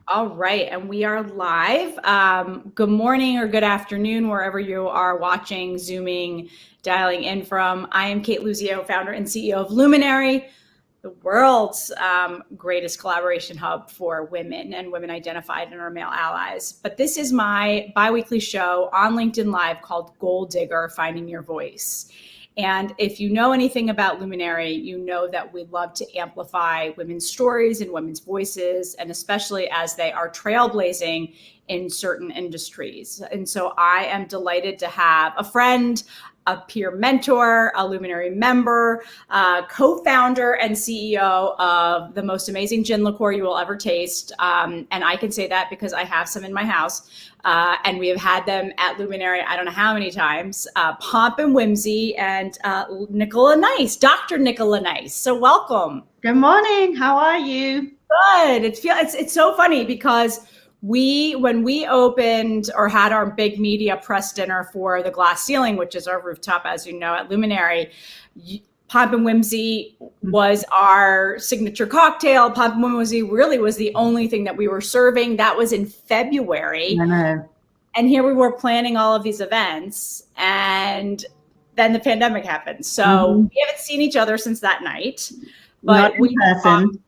All right, and we are live. Good morning or good afternoon, wherever you are watching, zooming, dialing in from. I am Cate Luzio, founder and CEO of Luminary, the world's greatest collaboration hub for women and women identified and our male allies. But this is my biweekly show on LinkedIn Live called Goaldigger, Finding Your Voice. And if you know anything about Luminary, you know that we love to amplify women's stories and women's voices, and especially as they are trailblazing in certain industries. And so I am delighted to have a friend, a peer mentor, a Luminary member, co-founder and CEO of the most amazing gin liqueur you will ever taste. And I can say that because I have some in my house. And we have had them at Luminary, I don't know how many times, Pomp and Whimsy and Nicola Nice, Dr. Nicola Nice. So welcome. Good morning. How are you? Good. It's so funny because when we opened or had our big media press dinner for the Glass Ceiling, which is our rooftop, as you know, at Luminary, Pomp and Whimsy was our signature cocktail. Pomp and Whimsy really was the only thing that we were serving. That was in February. I know. And here we were planning all of these events, and then the pandemic happened. So we haven't seen each other since that night. But Not in person.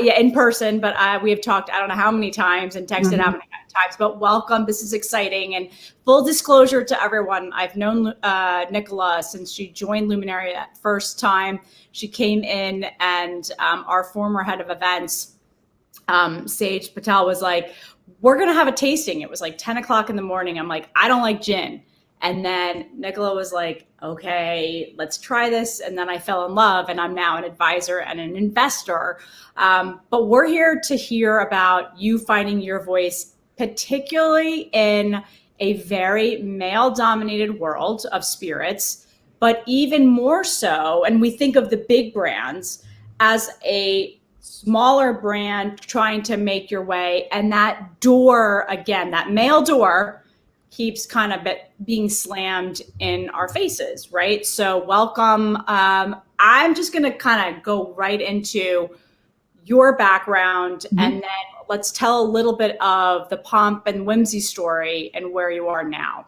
Yeah, in person, but we have talked, I don't know how many times, and texted how many times, but welcome. This is exciting. And full disclosure to everyone, I've known Nicola since she joined Luminary that first time. She came in and our former head of events, Sage Patel, was like, we're going to have a tasting. It was like 10 o'clock in the morning. I'm like, I don't like gin. And then Nicola was like, okay, let's try this. And then I fell in love, and I'm now an advisor and an investor. But we're here to hear about you finding your voice, particularly in a very male-dominated world of spirits, but even more so, and we think of the big brands as a smaller brand trying to make your way. And that door, again, that male door, keeps kind of being slammed in our faces, right? So welcome. I'm just going to kind of go right into your background, and then let's tell a little bit of the Pomp and Whimsy story and where you are now.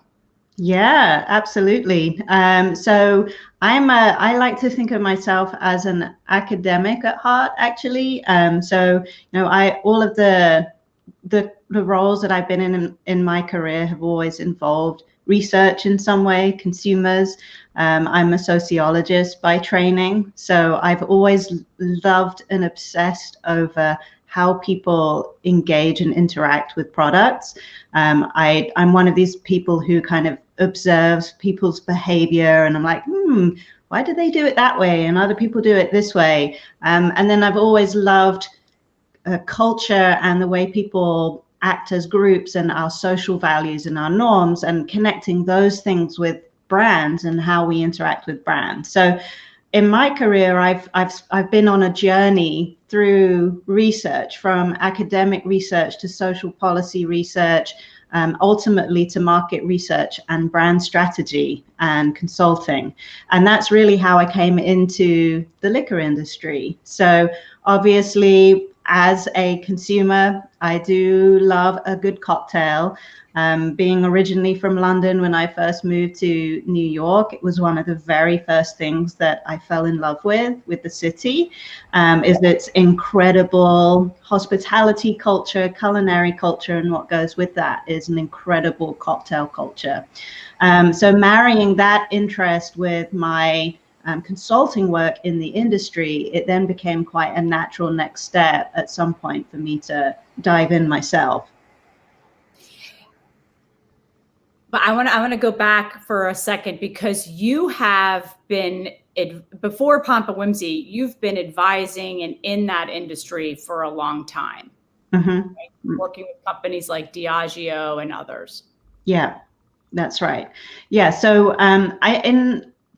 Yeah, absolutely. So I like to think of myself as an academic at heart, actually. So, all of the roles that I've been in my career have always involved research in some way, consumers. I'm a sociologist by training, so I've always loved and obsessed over how people engage and interact with products. I'm one of these people who kind of observes people's behavior, and I'm like, why do they do it that way? And other people do it this way. And then I've always loved culture and the way people act as groups and our social values and our norms, and connecting those things with brands and how we interact with brands. So in my career, I've been on a journey through research, from academic research to social policy research, ultimately to market research and brand strategy and consulting. And that's really how I came into the liquor industry. So obviously, as a consumer, I do love a good cocktail. Being originally from London, when I first moved to New York, it was one of the very first things that I fell in love with the city, is its incredible hospitality culture, culinary culture, and what goes with that is an incredible cocktail culture. So marrying that interest with my consulting work in the industry, it then became quite a natural next step at some point for me to dive in myself. But I want to go back for a second, because you have been, before Pomp and Whimsy, you've been advising and in that industry for a long time, right? Working with companies like Diageo and others. Yeah, that's right. Yeah, so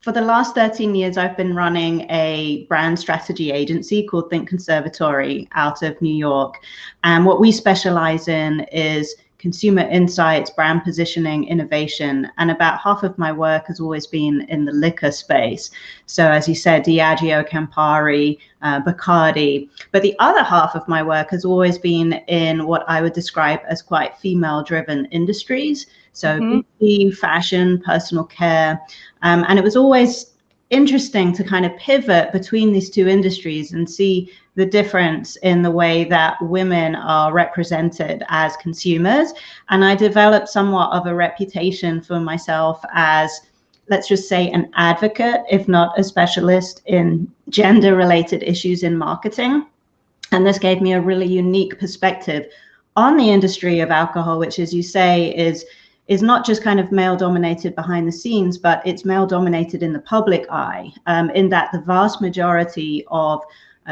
for the last 13 years, I've been running a brand strategy agency called Think Conservatory out of New York. And what we specialize in is consumer insights, brand positioning, innovation, and about half of my work has always been in the liquor space. So as you said, Diageo, Campari, Bacardi. But the other half of my work has always been in what I would describe as quite female-driven industries. So beauty, fashion, personal care. And it was always interesting to kind of pivot between these two industries and see the difference in the way that women are represented as consumers. And I developed somewhat of a reputation for myself as, let's just say, an advocate, if not a specialist in gender-related issues in marketing. And this gave me a really unique perspective on the industry of alcohol, which, as you say, is not just kind of male dominated behind the scenes, but it's male dominated in the public eye, in that the vast majority of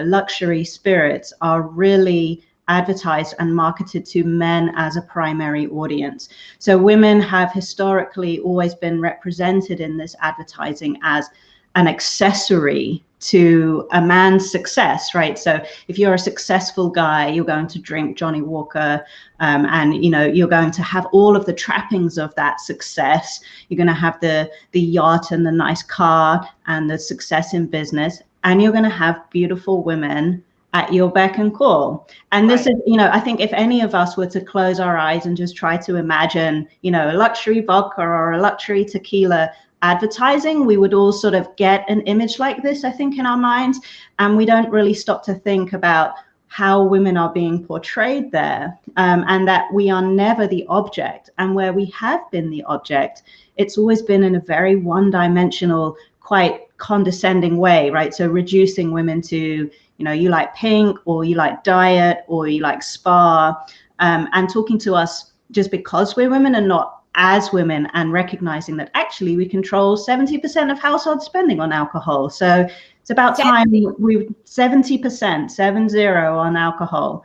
luxury spirits are really advertised and marketed to men as a primary audience. So women have historically always been represented in this advertising as an accessory to a man's success, right? So if you're a successful guy, you're going to drink Johnny Walker, and you're going to have all of the trappings of that success. You're going to have the yacht and the nice car and the success in business, and you're going to have beautiful women at your beck and call. And this is, I think if any of us were to close our eyes and just try to imagine, a luxury vodka or a luxury tequila advertising, we would all sort of get an image like this, I think, in our minds. And we don't really stop to think about how women are being portrayed there, and that we are never the object. And where we have been the object, it's always been in a very one-dimensional, quite condescending way, right? So reducing women to, you like pink, or you like diet, or you like spa, and talking to us just because we're women and not as women, and recognizing that actually we control 70% of household spending on alcohol. So it's about time we 70%, 70 on alcohol,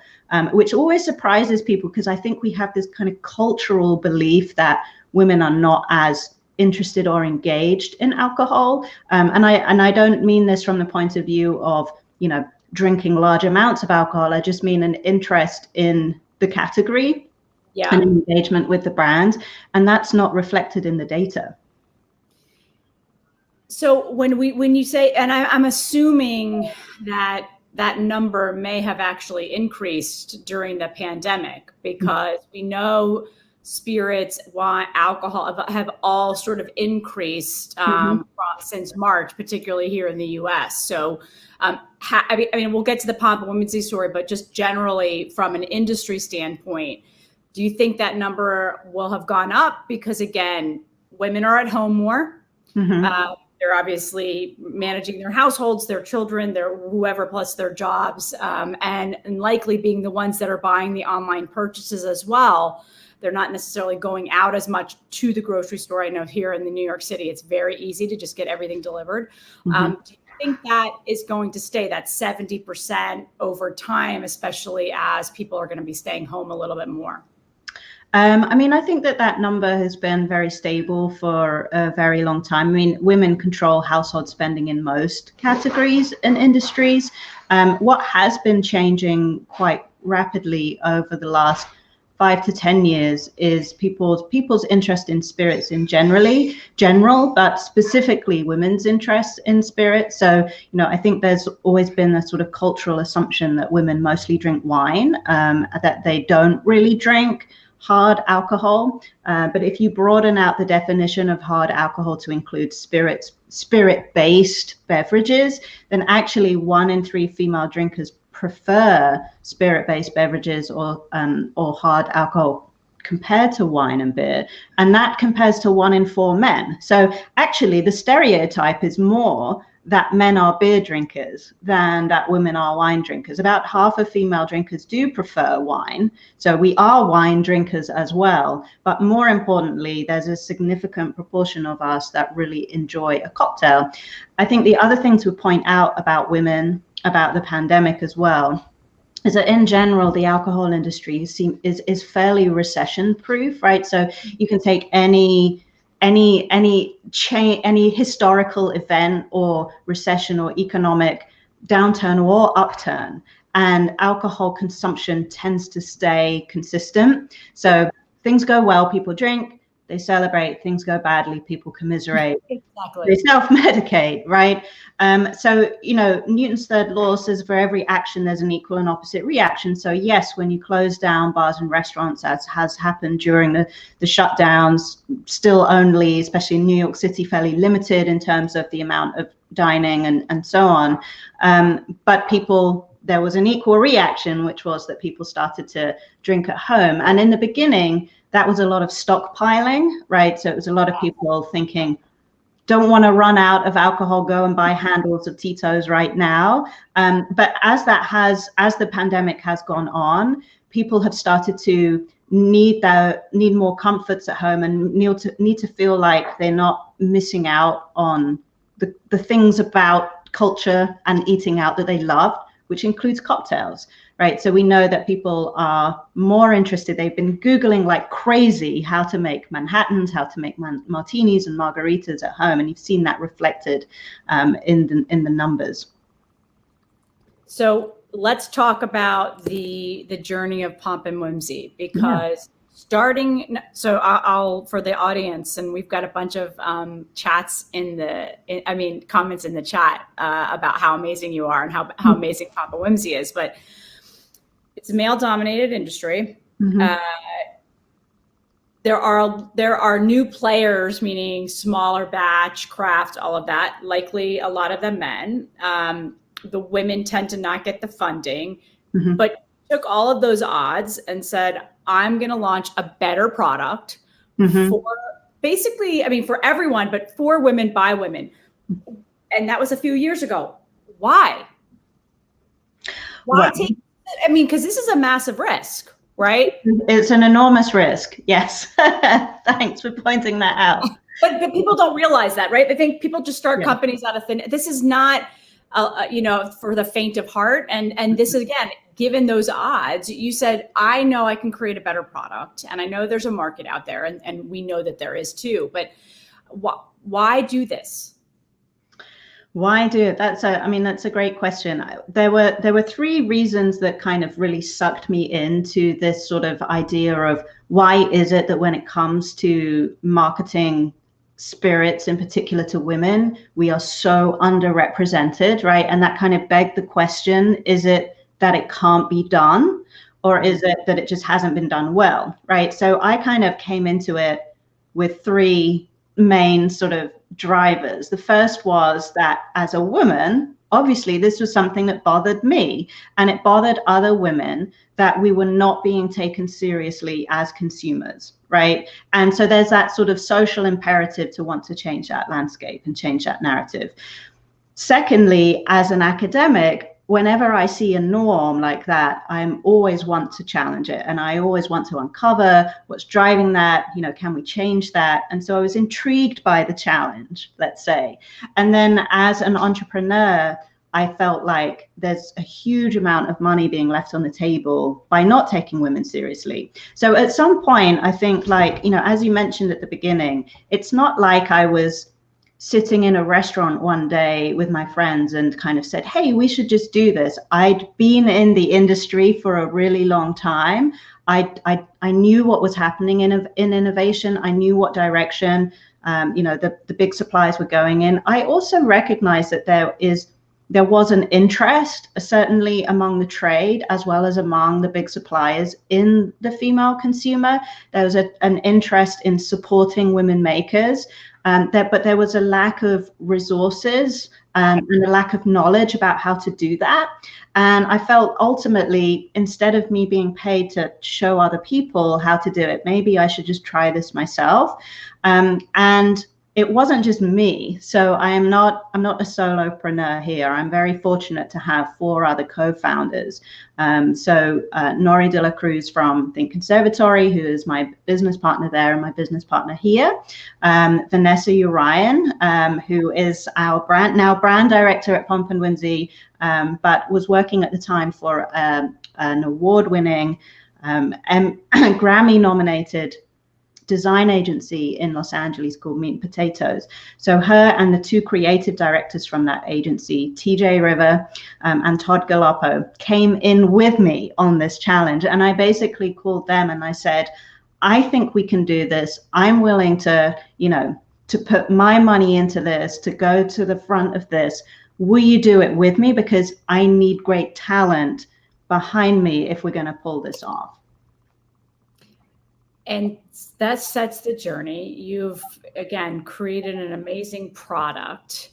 which always surprises people, because I think we have this kind of cultural belief that women are not as interested or engaged in alcohol. And I don't mean this from the point of view of, drinking large amounts of alcohol. I just mean an interest in the category. Yeah. And engagement with the brand, and that's not reflected in the data. So when you say, and I'm assuming that number may have actually increased during the pandemic, because we know spirits, wine, alcohol have all sort of increased since March, particularly here in the U.S. So, I mean, we'll get to the Pomp and Women's story, but just generally from an industry standpoint, do you think that number will have gone up? Because again, women are at home more. They're obviously managing their households, their children, their whoever, plus their jobs, and likely being the ones that are buying the online purchases as well. They're not necessarily going out as much to the grocery store. I know here in the New York City, it's very easy to just get everything delivered. Do you think that is going to stay, that 70% over time, especially as people are going to be staying home a little bit more? I mean, I think that number has been very stable for a very long time. I mean, women control household spending in most categories and industries. What has been changing quite rapidly over the last 5 to 10 years is people's interest in spirits in general, but specifically women's interest in spirits. So, I think there's always been a sort of cultural assumption that women mostly drink wine, that they don't really drink hard alcohol. But if you broaden out the definition of hard alcohol to include spirit-based beverages, then actually 1 in 3 female drinkers prefer spirit-based beverages or hard alcohol compared to wine and beer. And that compares to 1 in 4 men. So actually the stereotype is more that men are beer drinkers than that women are wine drinkers. About half of female drinkers do prefer wine. So we are wine drinkers as well. But more importantly, there's a significant proportion of us that really enjoy a cocktail. I think the other thing to point out about women, about the pandemic as well, is that in general, the alcohol industry is fairly recession proof, right? So you can take any historical event or recession or economic downturn or upturn, and alcohol consumption tends to stay consistent. So things go well, people drink, they celebrate. Things go badly, people commiserate. Exactly. They self-medicate, right? So, Newton's third law says for every action, there's an equal and opposite reaction. So yes, when you close down bars and restaurants, as has happened during the shutdowns, still only, especially in New York City, fairly limited in terms of the amount of dining and so on. But there was an equal reaction, which was that people started to drink at home. And in the beginning, that was a lot of stockpiling, right? So it was a lot of people thinking, don't want to run out of alcohol, go and buy handles of Tito's right now. But as the pandemic has gone on, people have started to need more comforts at home and need to feel like they're not missing out on the things about culture and eating out that they love, which includes cocktails, right? So we know that people are more interested. They've been Googling like crazy how to make Manhattans, how to make martinis and margaritas at home. And you've seen that reflected in the numbers. So let's talk about the journey of Pomp and Whimsy, because I'll for the audience, and we've got a bunch of comments in the chat about how amazing you are and how amazing Pomp and Whimsy is, but it's a male-dominated industry. Mm-hmm. There are new players, meaning smaller batch, craft, all of that. Likely a lot of them men. The women tend to not get the funding, mm-hmm. but took all of those odds and said, I'm going to launch a better product mm-hmm. for basically, for everyone, but for women by women. And that was a few years ago. Why? Because this is a massive risk, right? It's an enormous risk. Yes. Thanks for pointing that out. But people don't realize that, right? They think people just start companies out of thin. This is not, for the faint of heart. And this is, again, given those odds, you said, I know I can create a better product, and I know there's a market out there, and we know that there is too. But why do this? Why do it? That's a great question. There were three reasons that kind of really sucked me into this sort of idea of why is it that when it comes to marketing spirits, in particular to women, we are so underrepresented, right? And that kind of begged the question, is it that it can't be done, or is it that it just hasn't been done well, right? So I kind of came into it with three main sort of drivers. The first was that as a woman, obviously this was something that bothered me, and it bothered other women, that we were not being taken seriously as consumers, right? And so there's that sort of social imperative to want to change that landscape and change that narrative. Secondly, as an academic, whenever I see a norm like that, I'm always want to challenge it, and I always want to uncover what's driving that. Can we change that? And so I was intrigued by the challenge, let's say. And then as an entrepreneur, I felt like there's a huge amount of money being left on the table by not taking women seriously. So at some point, I think, as you mentioned at the beginning, it's not like I was sitting in a restaurant one day with my friends and kind of said, hey, we should just do this. I'd been in the industry for a really long time. I knew what was happening in innovation. I knew what direction the big suppliers were going in. I also recognized that there was an interest, certainly among the trade as well as among the big suppliers, in the female consumer. There was an interest in supporting women makers. But there was a lack of resources and a lack of knowledge about how to do that. And I felt ultimately, instead of me being paid to show other people how to do it, maybe I should just try this myself. And it wasn't just me. So I'm not a solopreneur here. I'm very fortunate to have 4 other co-founders. Nori de la Cruz from Think Conservatory, who is my business partner there and my business partner here. Vanessa Urian, who is our brand director at Pomp and Whimsy, but was working at the time for an award-winning, Grammy-nominated design agency in Los Angeles called Meat and Potatoes. So her and the 2 creative directors from that agency, TJ River and Todd Galoppo, came in with me on this challenge. And I basically called them and I said, I think we can do this. I'm willing to, to put my money into this, to go to the front of this. Will you do it with me? Because I need great talent behind me if we're going to pull this off. And that sets the journey. You've, again, created an amazing product,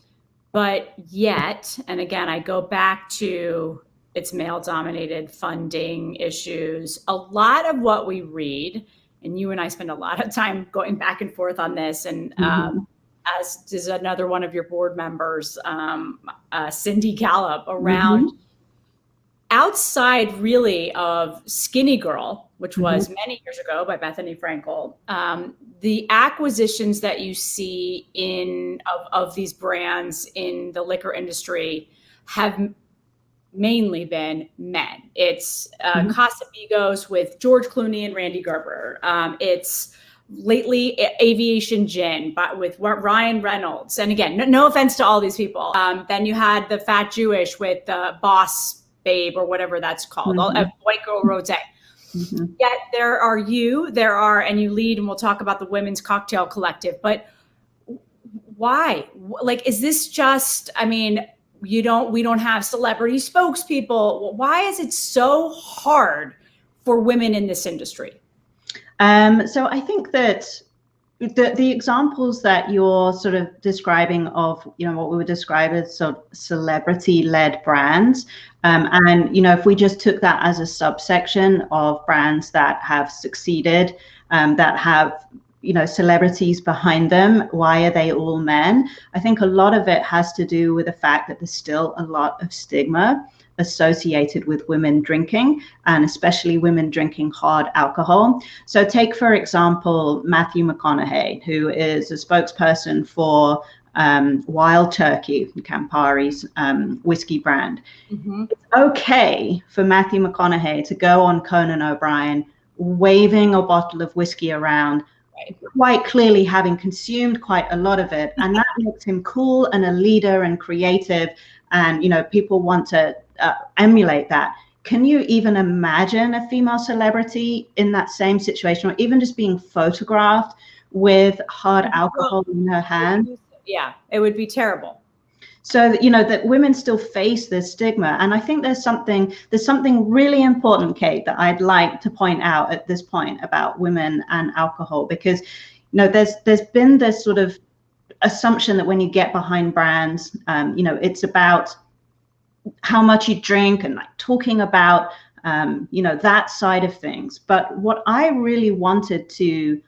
but yet, and again, I go back to it's male-dominated funding issues. A lot of what we read, and you and I spend a lot of time going back and forth on this, and as does another one of your board members, Cindy Gallup, around outside really of Skinny Girl, which was many years ago by Bethany Frankel, the acquisitions that you see of these brands in the liquor industry have mainly been men. It's Casamigos with George Clooney and Randy Gerber. It's lately Aviation Gin with Ryan Reynolds. And again, no offense to all these people. Then you had the Fat Jewish with Boss Babe or whatever that's called, a White Girl Rosé. Yet there are and you lead, and we'll talk about the Women's Cocktail Collective, but why? Like, is this just, I mean, we don't have celebrity spokespeople. Why is it so hard for women in this industry? So I think that the examples that you're sort of describing of, what we would describe as sort of celebrity-led brands, and, if we just took that as a subsection of brands that have succeeded, that have, celebrities behind them, why are they all men? I think a lot of it has to do with the fact that there's still a lot of stigma associated with women drinking, and especially women drinking hard alcohol. So take, for example, Matthew McConaughey, who is a spokesperson for Wild Turkey, Campari's whiskey brand. It's okay for Matthew McConaughey to go on Conan O'Brien waving a bottle of whiskey around, quite clearly having consumed quite a lot of it, and that makes him cool and a leader and creative, and people want to emulate that. Can you even imagine a female celebrity in that same situation, or even just being photographed with hard alcohol in her hand? Yeah, it would be terrible. So that women still face this stigma, and I think there's something really important, Cate, that I'd like to point out at this point about women and alcohol, because there's been this sort of assumption that when you get behind brands, it's about how much you drink and like talking about that side of things. But what I really wanted to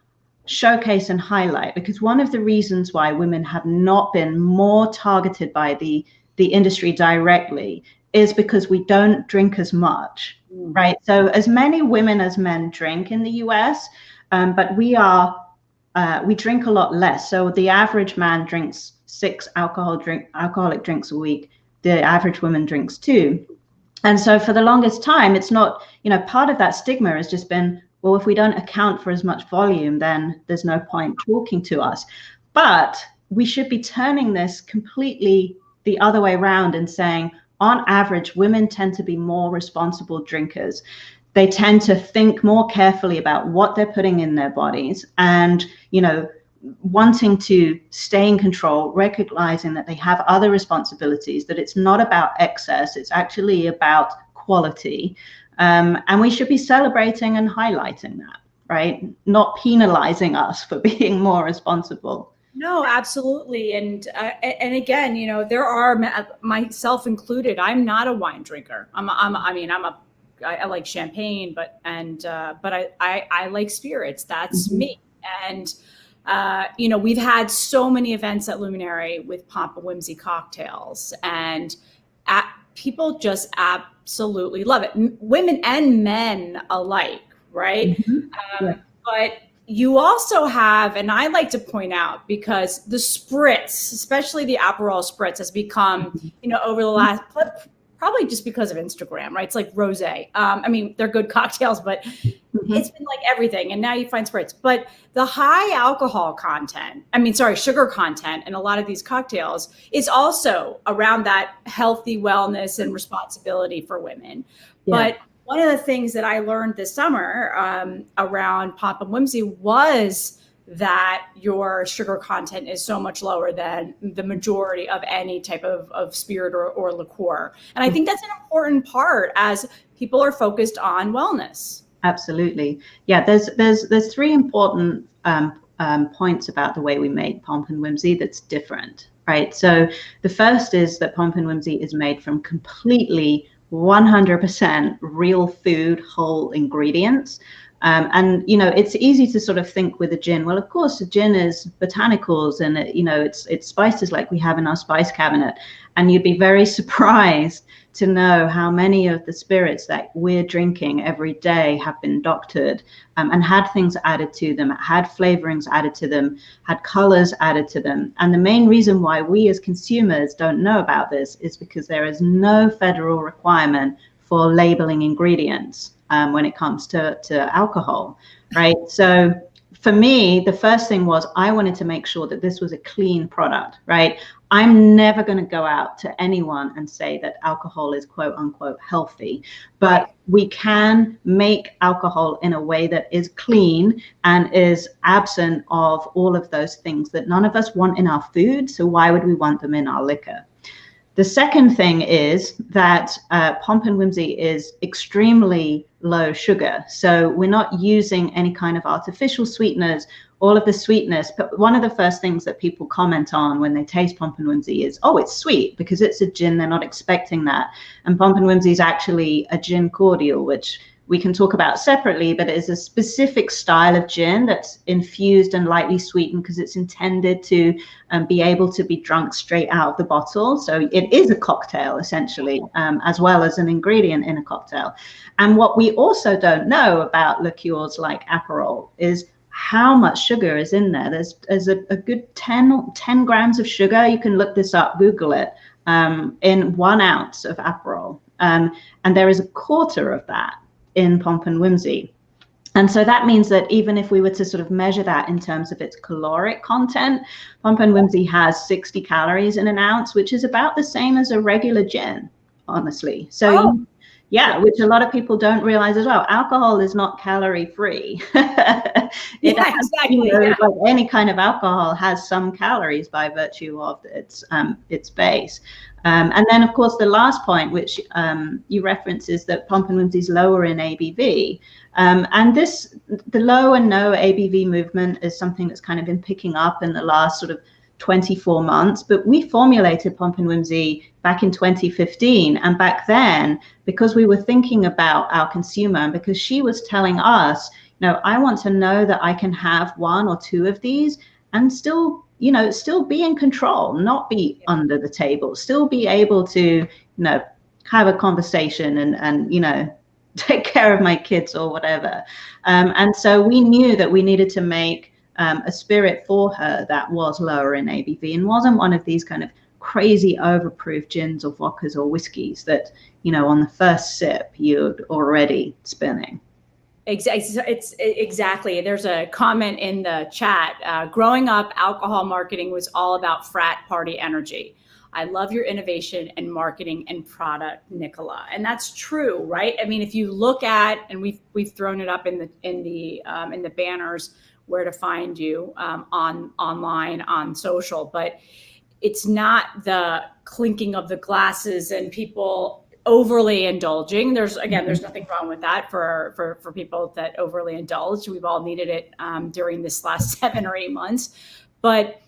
showcase and highlight, because one of the reasons why women have not been more targeted by the industry directly is because we don't drink as much, right? So as many women as men drink in the US, but we drink a lot less. So the average man drinks 6 alcoholic drinks a week. The average woman drinks 2. And so for the longest time, it's not, part of that stigma has just been, well, if we don't account for as much volume, then there's no point talking to us. But we should be turning this completely the other way around and saying, on average, women tend to be more responsible drinkers. They tend to think more carefully about what they're putting in their bodies, and, wanting to stay in control, recognizing that they have other responsibilities, that it's not about excess, it's actually about quality. And we should be celebrating and highlighting that, right? Not penalizing us for being more responsible. No, absolutely. And again, there are, myself included, I'm not a wine drinker. I like champagne, but I like spirits. That's me. And we've had so many events at Luminary with Pomp and Whimsy cocktails, and people just absolutely love it. Women and men alike, right? But you also have, and I like to point out, because the spritz, especially the Aperol spritz, has become, over the last, probably just because of Instagram, right? It's like rosé. They're good cocktails, but it's been like everything. And now you find spritz. But the high alcohol content, sugar content in a lot of these cocktails is also around that healthy wellness and responsibility for women. Yeah. But one of the things that I learned this summer around Pomp and Whimsy was that your sugar content is so much lower than the majority of any type of spirit or liqueur. And I think that's an important part as people are focused on wellness. Absolutely. Yeah, there's three important points about the way we make Pomp and Whimsy that's different, right? So the first is that Pomp and Whimsy is made from completely 100% real food, whole ingredients. And, you know, it's easy to sort of think with a gin, well, of course, a gin is botanicals and, it's spices like we have in our spice cabinet. And you'd be very surprised to know how many of the spirits that we're drinking every day have been doctored and had things added to them, had flavorings added to them, had colors added to them. And the main reason why we as consumers don't know about this is because there is no federal requirement for labeling ingredients when it comes to alcohol, right? So for me, the first thing was I wanted to make sure that this was a clean product, right? I'm never going to go out to anyone and say that alcohol is quote unquote healthy, but we can make alcohol in a way that is clean and is absent of all of those things that none of us want in our food. So why would we want them in our liquor? The second thing is that Pomp and Whimsy is extremely low sugar. So we're not using any kind of artificial sweeteners, all of the sweetness. But one of the first things that people comment on when they taste Pomp and Whimsy is, oh, it's sweet, because it's a gin. They're not expecting that. And Pomp and Whimsy is actually a gin cordial, which we can talk about separately, but it is a specific style of gin that's infused and lightly sweetened because it's intended to be able to be drunk straight out of the bottle. So it is a cocktail essentially, as well as an ingredient in a cocktail. And what we also don't know about liqueurs like Aperol is how much sugar is in there. There's a good 10 grams of sugar. You can look this up, Google it, in 1 ounce of Aperol. And there is a quarter of that in Pomp and Whimsy. And so that means that even if we were to sort of measure that in terms of its caloric content, Pomp and Whimsy has 60 calories in an ounce, which is about the same as a regular gin, honestly. So yeah, which a lot of people don't realize as well. Alcohol is not calorie free. Exactly. Like any kind of alcohol has some calories by virtue of its base. And then, of course, the last point, which you reference, is that Pomp and Whimsy is lower in ABV. And the low and no ABV movement is something that's kind of been picking up in the last sort of 24 months. But we formulated Pomp and Whimsy back in 2015. And back then, because we were thinking about our consumer and because she was telling us, I want to know that I can have 1 or 2 of these and still be in control, not be under the table, still be able to, have a conversation and take care of my kids or whatever. And so we knew that we needed to make a spirit for her that was lower in ABV and wasn't one of these kind of crazy overproof gins or vodkas or whiskeys that, on the first sip, you're already spinning. Exactly. There's a comment in the chat. Growing up, alcohol marketing was all about frat party energy. I love your innovation and marketing and product, Nicola. And that's true, right? I mean, if you look at, and we've thrown it up in the banners where to find you online on social, but it's not the clinking of the glasses and people overly indulging. There's nothing wrong with that for people that overly indulge. We've all needed it during this last 7 or 8 months, but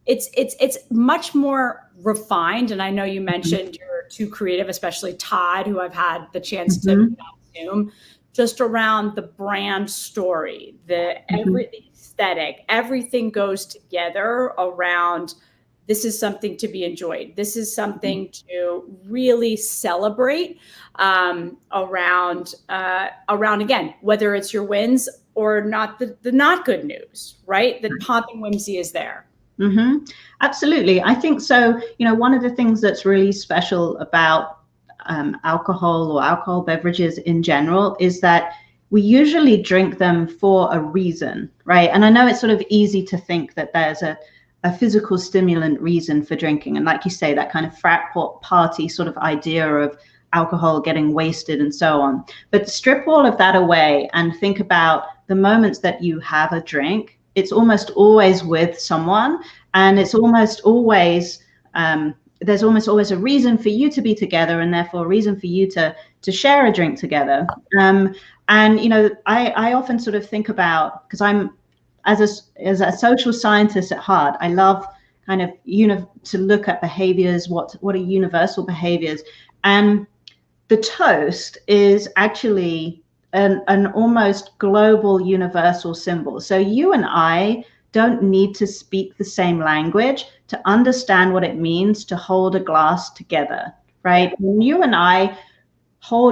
it's much more refined. And I know you mentioned you're too creative, especially Todd, who I've had the chance to meet on Zoom, just around the brand story, the aesthetic, everything goes together around. This is something to be enjoyed. This is something to really celebrate around again, whether it's your wins or not, the not good news, right? That Pomp and Whimsy is there. Mm-hmm. Absolutely. I think so. One of the things that's really special about alcohol or alcohol beverages in general is that we usually drink them for a reason, right? And I know it's sort of easy to think that there's a physical stimulant reason for drinking. And like you say, that kind of frat party sort of idea of alcohol, getting wasted, and so on. But strip all of that away and think about the moments that you have a drink. It's almost always with someone, and it's almost always there's almost always a reason for you to be together, and therefore a reason for you to share a drink together. And I often sort of think about, because I'm as a social scientist at heart, I love kind of to look at behaviors, what are universal behaviors. And the toast is actually an almost global universal symbol. So you and I don't need to speak the same language to understand what it means to hold a glass together, right? When you and I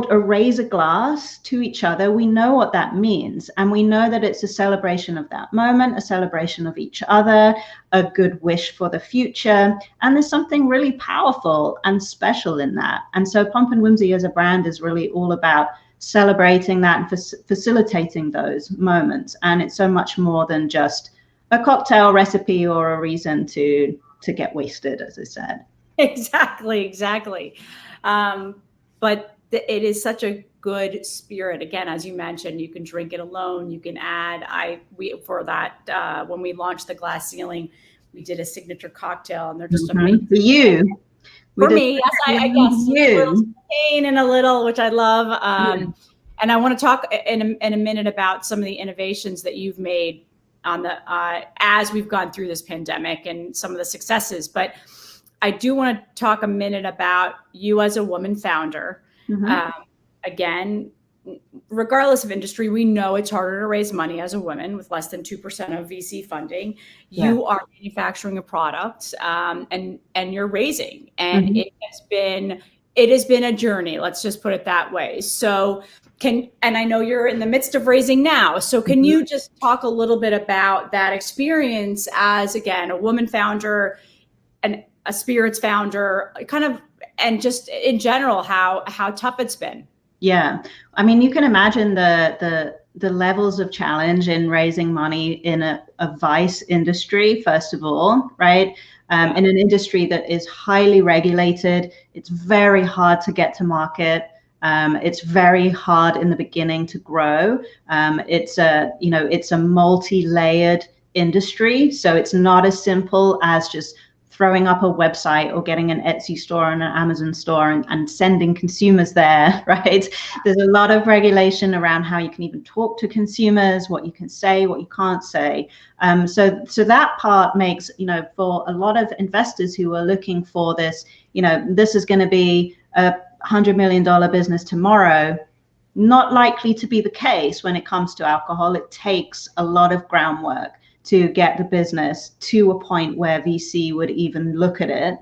raise a glass to each other, we know what that means. And we know that it's a celebration of that moment, a celebration of each other, a good wish for the future. And there's something really powerful and special in that. And so Pomp and Whimsy as a brand is really all about celebrating that and facilitating those moments. And it's so much more than just a cocktail recipe or a reason to get wasted, as I said. Exactly. But it is such a good spirit. Again, as you mentioned, you can drink it alone. You can add. When we launched the glass ceiling, we did a signature cocktail, and they're just amazing. For you. For me, yes, I guess a little champagne and a little, which I love. And I want to talk in a minute about some of the innovations that you've made on the as we've gone through this pandemic and some of the successes. But I do want to talk a minute about you as a woman founder. Again, regardless of industry, we know it's harder to raise money as a woman with less than 2% of VC funding. You are manufacturing a product, and you're raising, and it has been a journey. Let's just put it that way. So and I know you're in the midst of raising now. So can you just talk a little bit about that experience as, again, a woman founder and a spirits founder, kind of, and just in general, how tough it's been? Yeah, I mean, you can imagine the levels of challenge in raising money in a vice industry, first of all, right? In an industry that is highly regulated, it's very hard to get to market. It's very hard in the beginning to grow. It's a multi-layered industry, so it's not as simple as just throwing up a website or getting an Etsy store and an Amazon store and sending consumers there, right? There's a lot of regulation around how you can even talk to consumers, what you can say, what you can't say. So that part makes, for a lot of investors who are looking for this, this is going to be a $100 million business tomorrow, not likely to be the case when it comes to alcohol. It takes a lot of groundwork to get the business to a point where VC would even look at it.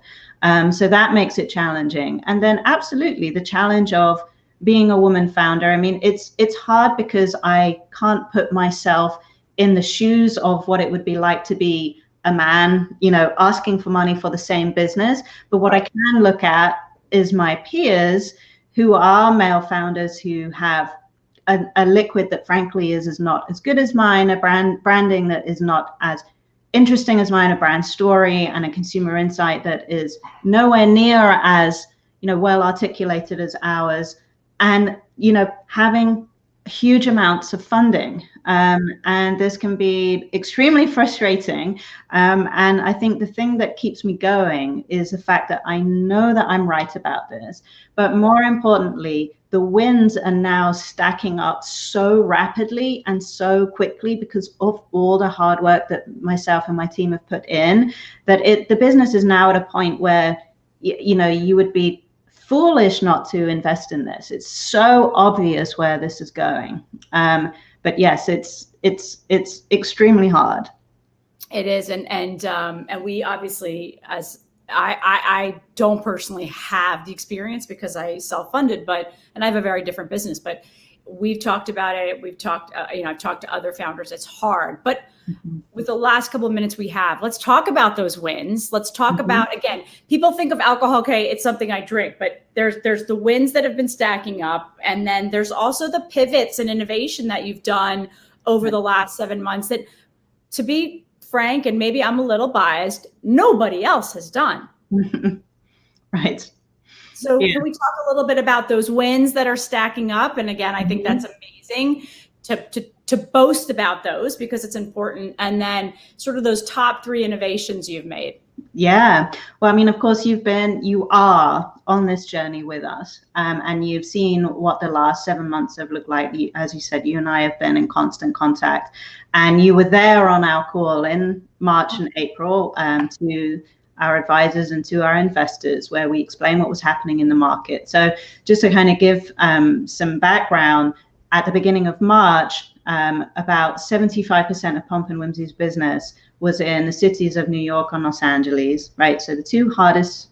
So that makes it challenging. And then absolutely the challenge of being a woman founder. I mean, it's hard because I can't put myself in the shoes of what it would be like to be a man, asking for money for the same business. But what I can look at is my peers who are male founders who have a liquid that frankly is not as good as mine, a branding that is not as interesting as mine, a brand story and a consumer insight that is nowhere near as well articulated as ours, and having huge amounts of funding, and this can be extremely frustrating, and I think the thing that keeps me going is the fact that I know that I'm right about this, but more importantly, the wins are now stacking up so rapidly and so quickly because of all the hard work that myself and my team have put in, that the business is now at a point where you would be foolish not to invest in this. It's so obvious where this is going. But yes, it's extremely hard. It is, and we obviously, as I don't personally have the experience because I self-funded, and I have a very different business, but we've talked about it. We've talked, I've talked to other founders. It's hard, but with the last couple of minutes we have, let's talk about those wins. Let's talk about, again, people think of alcohol, okay, it's something I drink, but there's the wins that have been stacking up. And then there's also the pivots and innovation that you've done over the last 7 months that, to be frank, and maybe I'm a little biased, nobody else has done. Right. So Yeah. can we talk a little bit about those wins that are stacking up? And again, I think that's amazing to boast about those because it's important. And then sort of those top 3 innovations you've made. Yeah. Well, I mean, of course, you are on this journey with us, and you've seen what the last 7 months have looked like. As you said, you and I have been in constant contact, and you were there on our call in March and April to our advisors and to our investors, where we explained what was happening in the market. So just to kind of give some background, at the beginning of March, about 75% of Pomp and Whimsy's business was in the cities of New York and Los Angeles, right? So the 2 hardest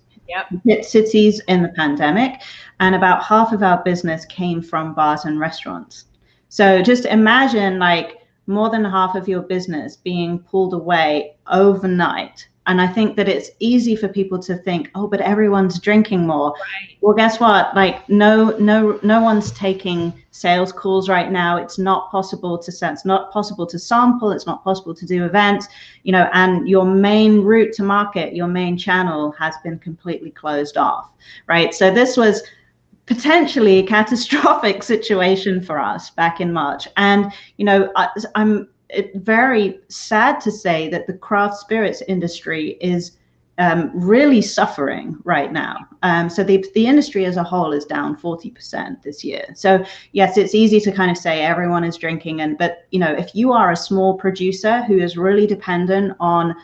hit cities in the pandemic, and about half of our business came from bars and restaurants. So just imagine like more than half of your business being pulled away overnight. And I think that it's easy for people to think, oh, but everyone's drinking more. Right. Well, guess what? Like no one's taking sales calls right now. It's not possible to send, it's not possible to sample, it's not possible to do events, and your main route to market, your main channel has been completely closed off, right? So this was potentially a catastrophic situation for us back in March. And, I'm very sad to say that the craft spirits industry is really suffering right now. So the industry as a whole is down 40% this year. So yes, it's easy to kind of say everyone is drinking, but if you are a small producer who is really dependent on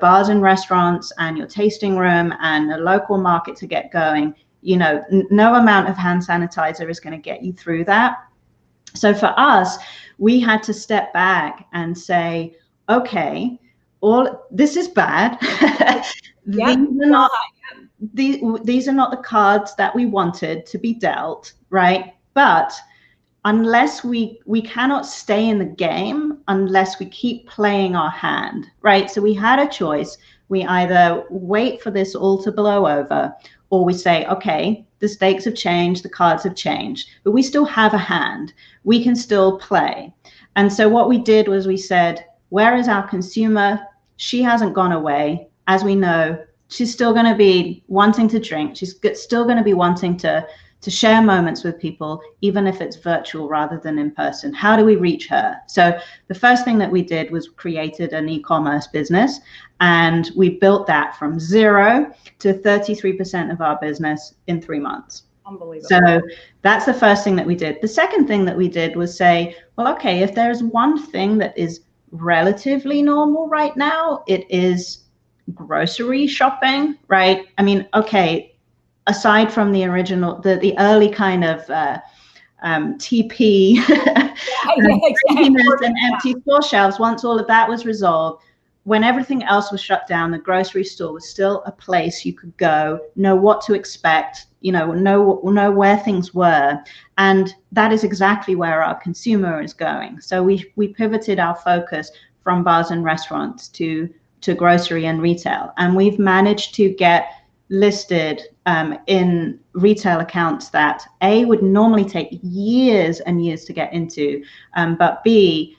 bars and restaurants and your tasting room and a local market to get going, no amount of hand sanitizer is going to get you through that. So for us, we had to step back and say, okay, all this is bad. These are not the cards that we wanted to be dealt, right? But unless we cannot stay in the game unless we keep playing our hand, right? So we had a choice. We either wait for this all to blow over, or we say, okay, the stakes have changed, the cards have changed, but we still have a hand. We can still play. And so what we did was we said, where is our consumer? She hasn't gone away. As we know, she's still going to be wanting to drink. She's still going to be wanting to share moments with people, even if it's virtual rather than in person. How do we reach her? So the first thing that we did was created an e-commerce business, and we built that from 0 to 33% of our business in 3 months. Unbelievable. So that's the first thing that we did. The second thing that we did was say, well, okay, if there's one thing that is relatively normal right now, it is grocery shopping, right? I mean, okay, aside from the original, the early kind of TP and empty store shelves, once all of that was resolved, when everything else was shut down, the grocery store was still a place you could go, know what to expect, know where things were. And that is exactly where our consumer is going. So we pivoted our focus from bars and restaurants to grocery and retail. And we've managed to get listed in retail accounts that A, would normally take years and years to get into, but B,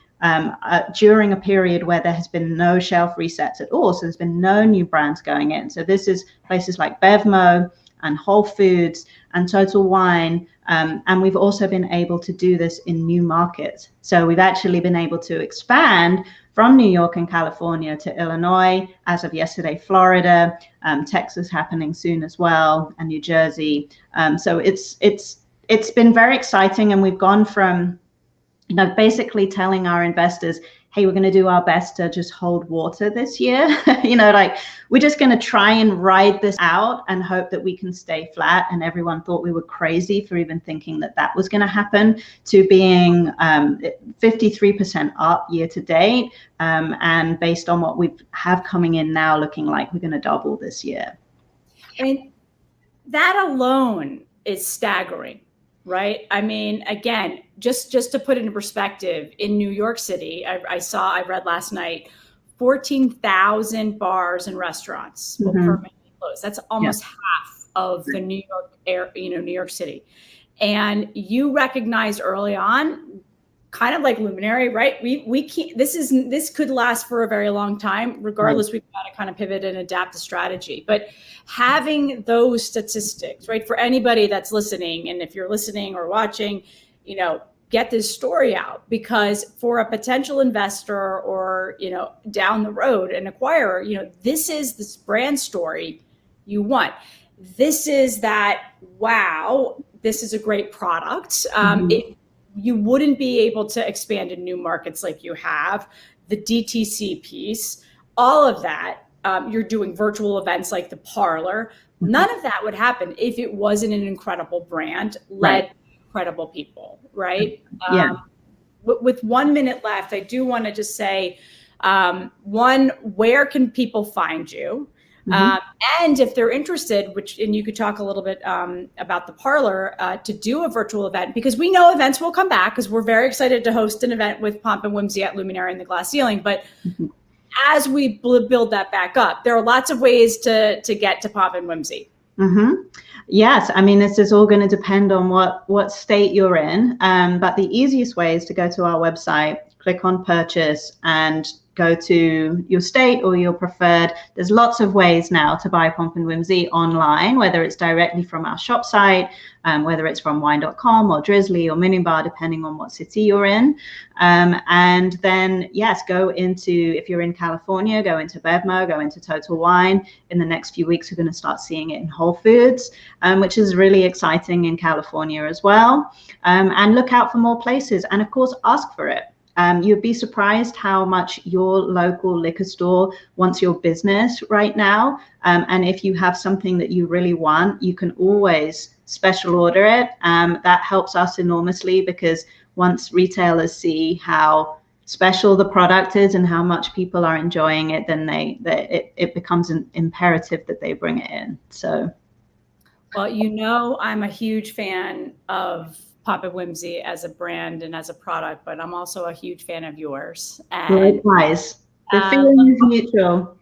during a period where there has been no shelf resets at all. So there's been no new brands going in. So this is places like Bevmo and Whole Foods and Total Wine. And we've also been able to do this in new markets. So we've actually been able to expand from New York and California to Illinois, as of yesterday, Florida, Texas happening soon as well, and New Jersey. So it's been very exciting, and we've gone from basically telling our investors, hey, we're going to do our best to just hold water this year. We're just going to try and ride this out and hope that we can stay flat. And everyone thought we were crazy for even thinking that was going to happen, to being 53% up year to date. And based on what we have coming in now, looking like we're going to double this year. I mean, that alone is staggering. Right. I mean, again, just to put it in perspective, in New York City, I read last night, 14,000 bars and restaurants will permanently close. That's almost half of the New York New York City. And you recognized early on kind of like Luminary, right? We can't, this could last for a very long time. Regardless, we've got to kind of pivot and adapt the strategy. But having those statistics, right, for anybody that's listening, and if you're listening or watching, get this story out, because for a potential investor or, down the road, an acquirer, this is this brand story you want. This is that, wow, this is a great product. You wouldn't be able to expand in new markets like you have, the DTC piece, all of that. You're doing virtual events like the Parlor. None of that would happen if it wasn't an incredible brand led by incredible people, right? Yeah. With 1 minute left, I do want to just say, one, where can people find you? And if they're interested, and you could talk a little bit about the Parlor, to do a virtual event, because we know events will come back, because we're very excited to host an event with Pomp and Whimsy at Luminary and the Glass Ceiling. But as we build that back up, there are lots of ways to get to Pomp and Whimsy. Yes, I mean, this is all going to depend on what state you're in. But the easiest way is to go to our website, click on purchase, and go to your state or your preferred. There's lots of ways now to buy Pomp and Whimsy online, whether it's directly from our shop site, whether it's from wine.com or Drizzly or Minibar, depending on what city you're in. And then, yes, go into, if you're in California, go into Bevmo, go into Total Wine. In the next few weeks, we're going to start seeing it in Whole Foods, which is really exciting in California as well. And look out for more places. And of course, ask for it. You'd be surprised how much your local liquor store wants your business right now. And if you have something that you really want, you can always special order it. That helps us enormously, because once retailers see how special the product is and how much people are enjoying it, then it becomes an imperative that they bring it in. So, well, I'm a huge fan of Pomp and Whimsy as a brand and as a product, but I'm also a huge fan of yours. And likewise, the feeling is mutual.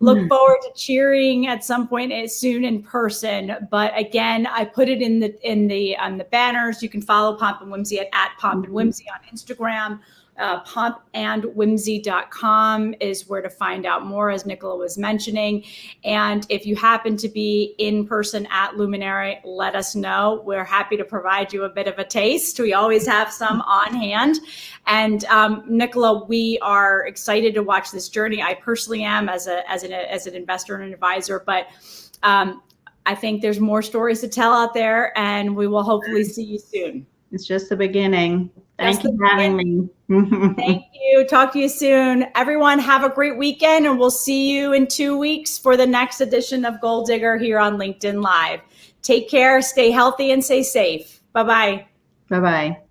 Look forward to cheering at some point soon in person. But again, I put it on the banners. You can follow Pomp and Whimsy at Pomp and Whimsy on Instagram. Pompandwhimsy.com is where to find out more, as Nicola was mentioning. And if you happen to be in person at Luminary, let us know. We're happy to provide you a bit of a taste. We always have some on hand. And Nicola, we are excited to watch this journey. I personally am as an investor and an advisor, but I think there's more stories to tell out there, and we will hopefully see you soon. It's just the beginning. Thank you for having me. Thank you. Talk to you soon. Everyone, have a great weekend, and we'll see you in 2 weeks for the next edition of Goaldigger here on LinkedIn Live. Take care, stay healthy, and stay safe. Bye-bye. Bye-bye.